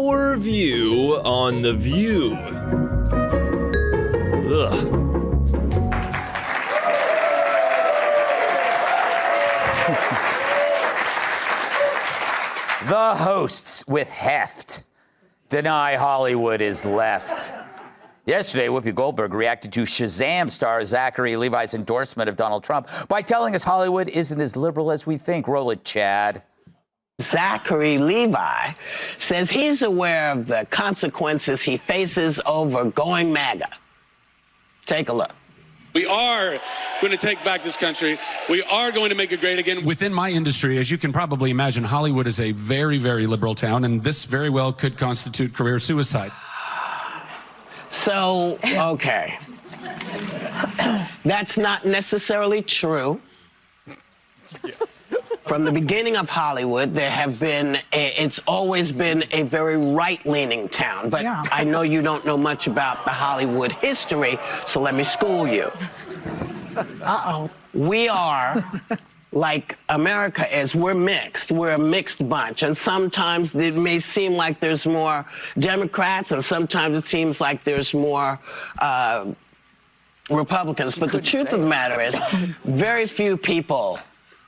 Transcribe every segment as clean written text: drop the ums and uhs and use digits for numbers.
our view on The View. Ugh. The hosts with heft deny Hollywood is left. Yesterday, Whoopi Goldberg reacted to Shazam star Zachary Levi's endorsement of Donald Trump by telling us Hollywood isn't as liberal as we think. Roll it, Chad. Zachary Levi says he's aware of the consequences he faces over going MAGA. Take a look. We are going to take back this country. We are going to make it great again. Within my industry, as you can probably imagine, Hollywood is a very, very liberal town, and this very well could constitute career suicide. So, okay. That's not necessarily true. From the beginning of Hollywood, it's always been a very right-leaning town. But yeah. I know you don't know much about the Hollywood history, so let me school you. Uh-oh. We are, like America is, we're mixed. We're a mixed bunch. And sometimes it may seem like there's more Democrats, and sometimes it seems like there's more Republicans. But the truth of the matter is, very few people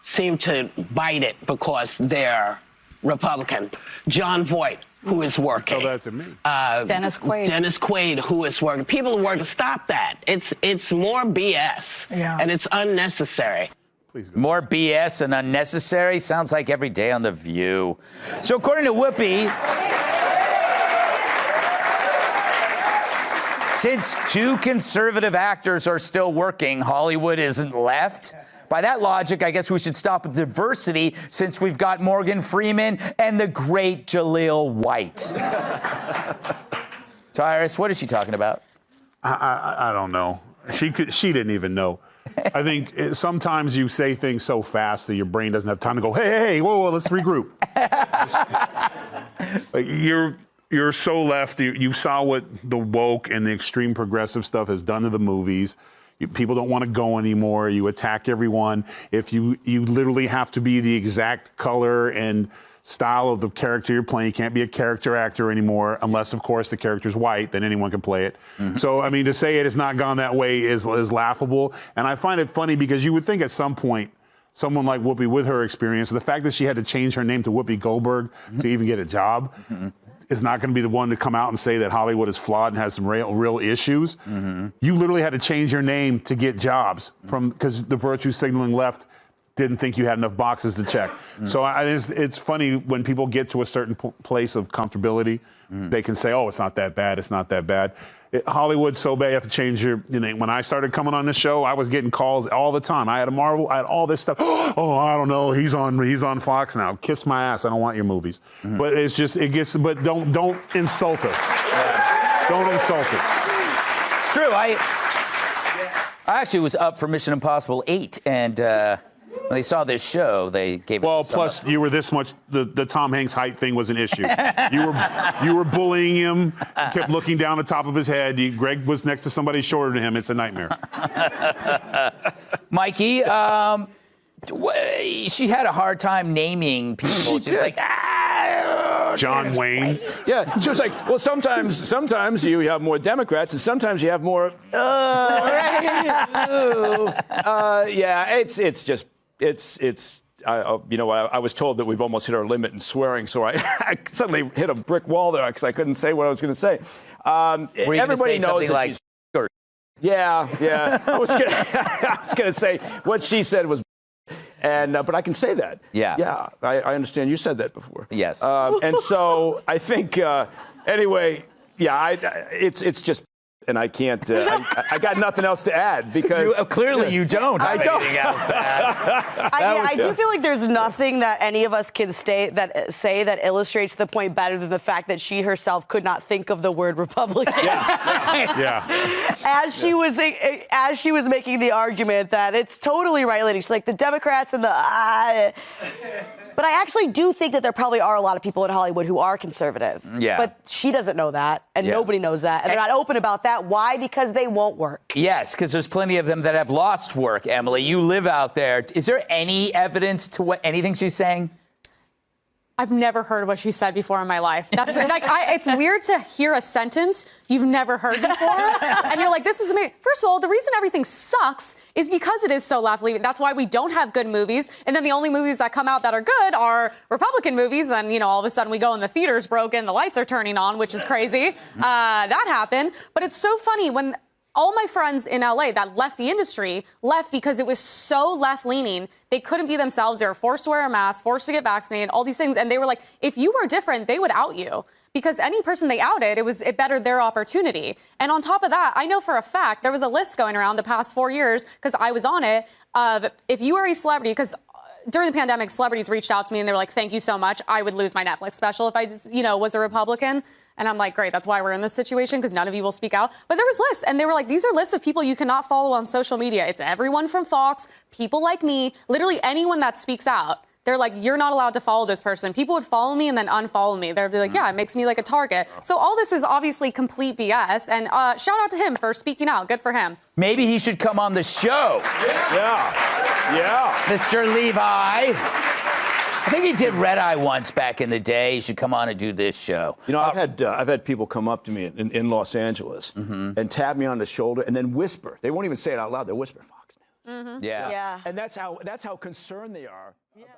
seem to bite it because they're Republican. John Voight, who is working. Tell that to me. Dennis Quaid. Dennis Quaid, who is working. People are working. Stop that. It's more BS. Yeah. And it's unnecessary. More BS and unnecessary? Sounds like every day on The View. So according to Whoopi, since two conservative actors are still working, Hollywood isn't left. By that logic, I guess we should stop with diversity since we've got Morgan Freeman and the great Jaleel White. Tyrus, what is she talking about? I don't know. She didn't even know. I think sometimes you say things so fast that your brain doesn't have time to go, hey, whoa, let's regroup. You're so left. You saw what the woke and the extreme progressive stuff has done to the movies. People don't want to go anymore. You attack everyone. If you literally have to be the exact color and style of the character you're playing, you can't be a character actor anymore, unless, of course, the character's white, then anyone can play it. Mm-hmm. So, I mean, to say it has not gone that way is laughable. And I find it funny because you would think at some point, someone like Whoopi, with her experience, the fact that she had to change her name to Whoopi Goldberg to even get a job, is not going to be the one to come out and say that Hollywood is flawed and has some real issues. You literally had to change your name to get jobs because the virtue signaling left didn't think you had enough boxes to check. So it's funny when people get to a certain place of comfortability, they can say, oh, it's not that bad. It's not that bad. Hollywood's so bad you have to change your name. When I started coming on the show, I was getting calls all the time. I had a Marvel, I had all this stuff. Oh, I don't know. He's on Fox now. Kiss my ass. I don't want your movies. But it's just, but don't insult us. Don't insult us. It's true. I actually was up for Mission Impossible 8, and when they saw this show, they gave it. Well, plus you were this much. The Tom Hanks height thing was an issue. you were bullying him. You kept looking down the top of his head. Greg was next to somebody shorter than him. It's a nightmare. Mikey, she had a hard time naming people. She was like, John Wayne. Yeah, she was like, well, sometimes you have more Democrats, and sometimes you have more. Yeah, it's just. I was told that we've almost hit our limit in swearing, so I suddenly hit a brick wall there because I couldn't say what I was going to say. Everybody knows that she's. Yeah. I was going to say what she said was, but I can say that. Yeah. I understand you said that before. Yes. And so I think anyway. Yeah. It's just. And I can't. I got nothing else to add because clearly you don't. I don't. Anything else to add. I do feel like there's nothing that any of us can say that illustrates the point better than the fact that she herself could not think of the word Republican. Yeah. As she was making the argument that it's totally right-leaning. She's like the Democrats and the. But I actually do think that there probably are a lot of people in Hollywood who are conservative. Yeah. But she doesn't know that, and nobody knows that, and they're not open about that. Why? Because they won't work. Yes, because there's plenty of them that have lost work, Emily. You live out there. Is there any evidence to anything she's saying? I've never heard what she said before in my life. That's like, it's weird to hear a sentence you've never heard before, and you're like, this is amazing. First of all, the reason everything sucks is because it is so left-leaning. That's why we don't have good movies, and then the only movies that come out that are good are Republican movies. Then, you know, all of a sudden we go and the theater's broken, the lights are turning on, which is crazy. That happened. But it's so funny when all my friends in LA that left the industry left because it was so left-leaning. They couldn't be themselves. They were forced to wear a mask, forced to get vaccinated, all these things. And they were like, if you were different, they would out you. Because any person they outed, it bettered their opportunity. And on top of that, I know for a fact, there was a list going around the past 4 years, because I was on it, of if you are a celebrity, because during the pandemic, celebrities reached out to me and they were like, thank you so much. I would lose my Netflix special if I just, was a Republican. And I'm like, great, that's why we're in this situation, because none of you will speak out. But there was lists, and they were like, these are lists of people you cannot follow on social media. It's everyone from Fox, people like me, literally anyone that speaks out. They're like, you're not allowed to follow this person. People would follow me and then unfollow me. They'd be like, yeah, it makes me like a target. So all this is obviously complete BS. And shout out to him for speaking out. Good for him. Maybe he should come on the show. Yeah. Mr. Levi. I think he did Red Eye once back in the day. He should come on and do this show. You know, I've had people come up to me in Los Angeles and tap me on the shoulder and then whisper. They won't even say it out loud. They'll whisper, Fox News. Yeah. Yeah. And that's how concerned they are about